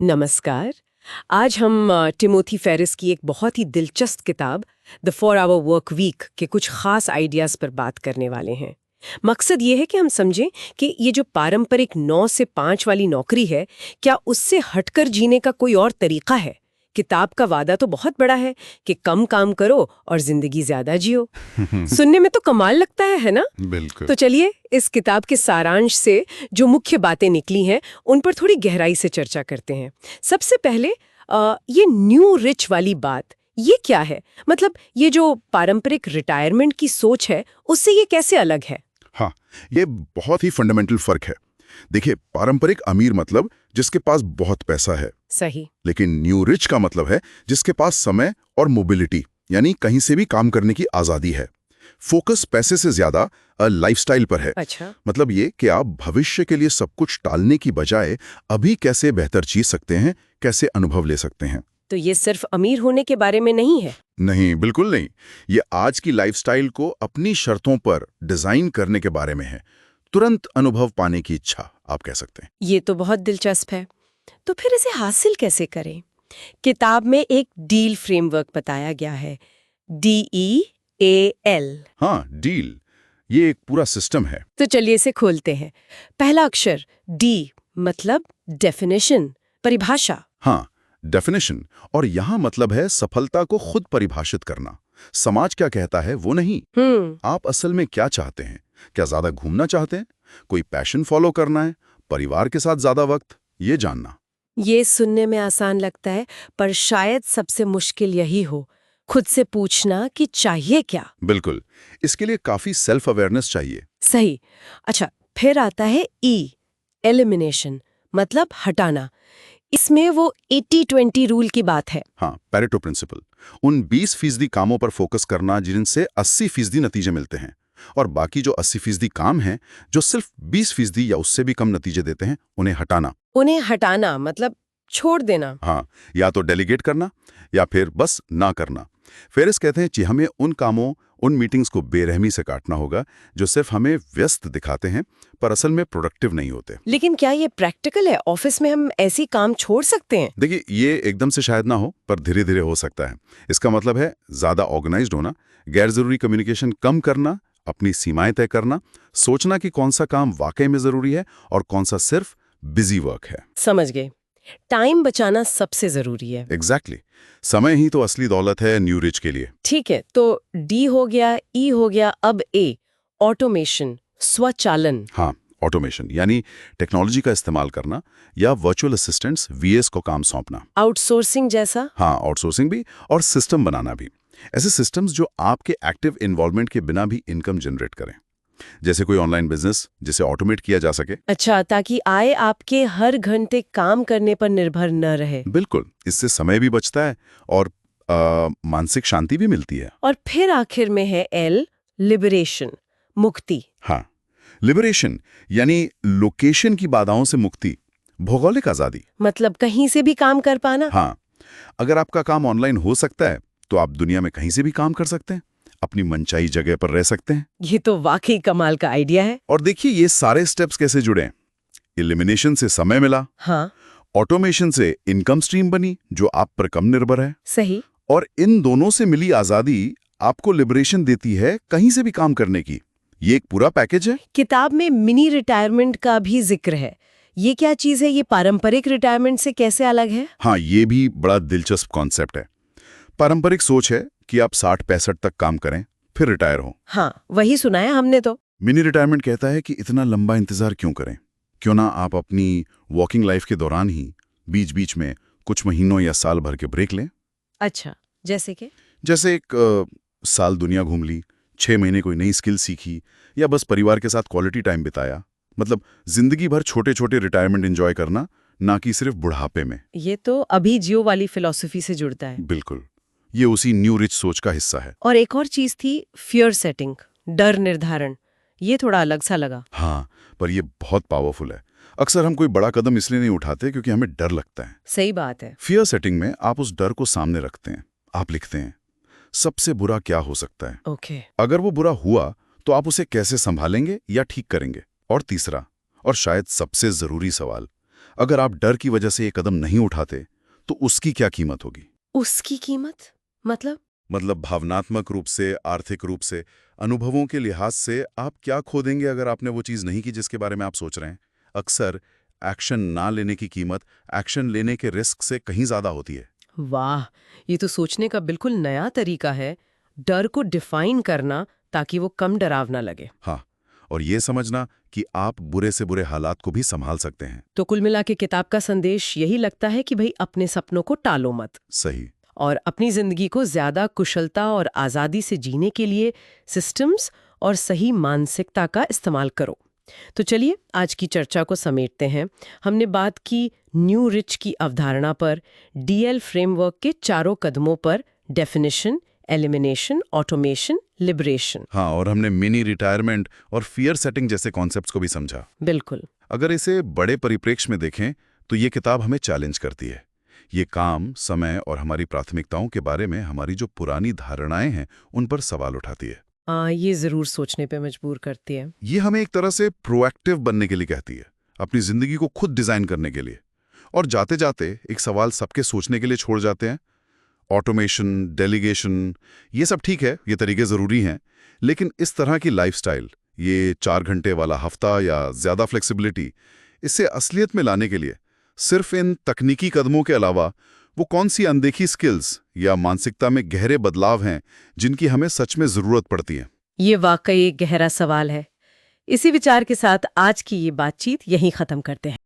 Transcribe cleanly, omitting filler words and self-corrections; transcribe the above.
नमस्कार। आज हम टिमोथी फेरिस की एक बहुत ही दिलचस्प किताब द 4 आवर वर्क वीक के कुछ खास आइडियाज पर बात करने वाले हैं। मकसद ये है कि हम समझें कि ये जो पारंपरिक 9 से 5 वाली नौकरी है, क्या उससे हटकर जीने का कोई और तरीका है। किताब का वादा तो बहुत बड़ा है कि कम काम करो और जिंदगी ज्यादा जियो। सुनने में तो कमाल लगता है ना? बिल्कुल। तो चलिए इस किताब के सारांश से जो मुख्य बातें निकली हैं उन पर थोड़ी गहराई से चर्चा करते हैं। सबसे पहले ये न्यू रिच वाली बात, ये क्या है? मतलब ये जो पारंपरिक रिटायरमेंट की सोच है उससे ये कैसे अलग है? हाँ, ये बहुत ही फंडामेंटल फर्क है। देखिए, पारंपरिक अमीर मतलब जिसके पास बहुत पैसा है। सही। लेकिन न्यू रिच का मतलब है जिसके पास समय और मोबिलिटी, यानी कहीं से भी काम करने की आजादी है। फोकस पैसे से ज्यादा लाइफस्टाइल पर है। अच्छा। मतलब ये कि आप भविष्य के लिए सब कुछ टालने की बजाय अभी कैसे बेहतर जी सकते हैं, कैसे अनुभव ले सकते हैं। तो ये सिर्फ अमीर होने के बारे में नहीं है? नहीं, बिल्कुल नहीं। ये आज की लाइफस्टाइल को अपनी शर्तों पर डिजाइन करने के बारे में है। तुरंत अनुभव पाने की इच्छा, आप कह सकते हैं। ये तो बहुत दिलचस्प है। तो फिर इसे हासिल कैसे करें? किताब में एक डील फ्रेमवर्क बताया गया है, DEAL। हाँ, डील, ये एक पूरा सिस्टम है। तो चलिए इसे खोलते हैं। पहला अक्षर D मतलब डेफिनेशन, परिभाषा। हाँ, डेफिनेशन, और यहाँ मतलब है सफलता को खुद परिभाषित करना। समाज क्या कहता है वो नहीं। आप असल में क्या चाहते हैं? क्या ज्यादा घूमना चाहते हैं? कोई पैशन फॉलो करना है? परिवार के साथ ज्यादा वक्त? ये जानना। ये सुनने में आसान लगता है, पर शायद सबसे मुश्किल यही हो, खुद से पूछना कि चाहिए क्या। बिल्कुल, इसके लिए काफी सेल्फ अवेयरनेस चाहिए। सही। अच्छा, फिर आता है E, एलिमिनेशन, मतलब हटाना। इसमें वो 80-20 रूल की बात है। हाँ, पेरेटो प्रिंसिपल, उन 20% कामों पर फोकस करना जिनसे 80% नतीजे मिलते हैं, और बाकी जो 80% काम हैं, जो सिर्फ 20% या उससे भी कम नतीजे देते हैं, उन्हें हटाना। उन्हें हटाना मतलब छोड़ देना। हाँ, या तो डेलीगेट करना या फिर बस ना करना। फेरिस कहते हैं कि हमें उन कामों, उन मीटिंग्स को बेरहमी से काटना होगा जो सिर्फ हमें व्यस्त दिखाते हैं पर असल में प्रोडक्टिव नहीं होते। लेकिन क्या ये प्रैक्टिकल है? ऑफिस में हम ऐसी काम छोड़ सकते हैं? देखिए, ये एकदम से शायद ना हो, पर धीरे धीरे हो सकता है। इसका मतलब है ज्यादा ऑर्गेनाइज्ड होना, गैर जरूरी कम्युनिकेशन कम करना, अपनी सीमाएं तय करना, सोचना कि कौन सा काम वाकई में जरूरी है और कौन सा सिर्फ बिजी वर्क है। समझ गए। टाइम बचाना सबसे जरूरी है। एग्जैक्टली। समय ही तो असली दौलत है न्यू रिच के लिए। ठीक है, तो D हो गया, E हो गया, अब A, ऑटोमेशन, स्वचालन। हाँ, ऑटोमेशन यानी टेक्नोलॉजी का इस्तेमाल करना या वर्चुअल असिस्टेंट्स VAs को काम सौंपना। आउटसोर्सिंग जैसा? हाँ, आउटसोर्सिंग भी और सिस्टम बनाना भी। ऐसे सिस्टम्स जो आपके एक्टिव इन्वॉल्वमेंट के बिना भी इनकम जनरेट करें, जैसे कोई ऑनलाइन बिजनेस जिसे ऑटोमेट किया जा सके। अच्छा, ताकि आय आपके हर घंटे काम करने पर निर्भर न रहे। बिल्कुल, इससे समय भी बचता है और मानसिक शांति भी मिलती है। और फिर आखिर में है L, लिबरेशन, मुक्ति। हाँ, लिबरेशन यानी लोकेशन की बाधाओं से मुक्ति, भौगोलिक आजादी। मतलब कहीं से भी काम कर पाना। हाँ, अगर आपका काम ऑनलाइन हो सकता है तो आप दुनिया में कहीं से भी काम कर सकते हैं, अपनी मनचाही जगह पर रह सकते हैं। ये तो वाकई कमाल का आइडिया है। और देखिए ये सारे स्टेप्स कैसे जुड़े हैं। एलिमिनेशन से समय मिला, हाँ, ऑटोमेशन से इनकम स्ट्रीम बनी जो आप पर कम निर्भर है, सही। और इन दोनों से मिली आजादी आपको लिबरेशन देती है कहीं से भी काम करने की। ये एक पूरा पैकेज है। किताब में मिनी रिटायरमेंट का भी जिक्र है। ये क्या चीज है? ये पारंपरिक रिटायरमेंट से कैसे अलग है? हाँ, ये भी बड़ा दिलचस्प कॉन्सेप्ट है। पारंपरिक सोच है कि आप 60-65 तक काम करें फिर रिटायर हो। हाँ, वही सुना है हमने तो। मिनी रिटायरमेंट कहता है कि इतना लंबा इंतजार क्यों करें, क्यों ना आप अपनी वर्किंग लाइफ के दौरान ही बीच बीच में कुछ महीनों या साल भर के ब्रेक लें। अच्छा, जैसे कि? जैसे एक साल दुनिया घूम ली, 6 महीने कोई नई स्किल सीखी, या बस परिवार के साथ क्वालिटी टाइम बिताया। मतलब जिंदगी भर छोटे छोटे रिटायरमेंट एंजॉय करना, ना कि सिर्फ बुढ़ापे में। ये तो अभी जियो वाली फिलॉसफी से जुड़ता है। बिल्कुल, ये उसी न्यू रिच सोच का हिस्सा है। और एक और चीज थी, फियर सेटिंग, डर निर्धारण। ये थोड़ा अलग सा लगा। हाँ, पर ये बहुत पावरफुल है। अक्सर हम कोई बड़ा कदम इसलिए नहीं उठाते क्योंकि हमें डर लगता है। सही बात है। फियर सेटिंग में आप उस डर को सामने रखते हैं। आप लिखते हैं सबसे बुरा क्या हो सकता है, ओके। अगर वो बुरा हुआ तो आप उसे कैसे संभालेंगे या ठीक करेंगे। और तीसरा, और शायद सबसे जरूरी सवाल, अगर आप डर की वजह से ये कदम नहीं उठाते तो उसकी क्या कीमत होगी? उसकी कीमत मतलब भावनात्मक रूप से, आर्थिक रूप से, अनुभवों के लिहाज से आप क्या खो देंगे अगर आपने वो चीज़ नहीं की जिसके बारे में आप सोच रहे हैं? अक्सर एक्शन ना लेने की कीमत एक्शन लेने के रिस्क से कहीं ज़्यादा होती है। वाह, ये तो सोचने का बिल्कुल नया तरीका है, डर को डिफाइन करना ताकि वो कम डरावना लगे। हाँ, और ये समझना कि आप बुरे से बुरे हालात को भी संभाल सकते हैं। तो कुल मिला के किताब का संदेश यही लगता है कि भाई अपने सपनों को टालो मत सही। और अपनी जिंदगी को ज्यादा कुशलता और आजादी से जीने के लिए सिस्टम्स और सही मानसिकता का इस्तेमाल करो। तो चलिए आज की चर्चा को समेटते हैं। हमने बात की न्यू रिच की अवधारणा पर, डीएल फ्रेमवर्क के चारों कदमों पर, डेफिनेशन, एलिमिनेशन, ऑटोमेशन, लिबरेशन। हाँ, और हमने मिनी रिटायरमेंट और फियर सेटिंग जैसे कॉन्सेप्ट्स को भी समझा। बिल्कुल। अगर इसे बड़े परिप्रेक्ष्य में देखें तो ये किताब हमें चैलेंज करती है। ये काम, समय और हमारी प्राथमिकताओं के बारे में हमारी जो पुरानी धारणाएं हैं उन पर सवाल उठाती है। ये जरूर सोचने पे मजबूर करती है। ये हमें एक तरह से प्रोएक्टिव बनने के लिए कहती है, अपनी जिंदगी को खुद डिजाइन करने के लिए। और जाते जाते एक सवाल सबके सोचने के लिए छोड़ जाते हैं। ऑटोमेशन, डेलीगेशन, ये सब ठीक है, ये तरीके जरूरी हैं, लेकिन इस तरह की लाइफस्टाइल, ये 4 घंटे वाला हफ्ता या ज्यादा फ्लेक्सिबिलिटी, इसे असलियत में लाने के लिए सिर्फ इन तकनीकी कदमों के अलावा वो कौन सी अनदेखी स्किल्स या मानसिकता में गहरे बदलाव हैं जिनकी हमें सच में जरूरत पड़ती है? ये वाकई एक गहरा सवाल है। इसी विचार के साथ आज की ये बातचीत यहीं खत्म करते हैं।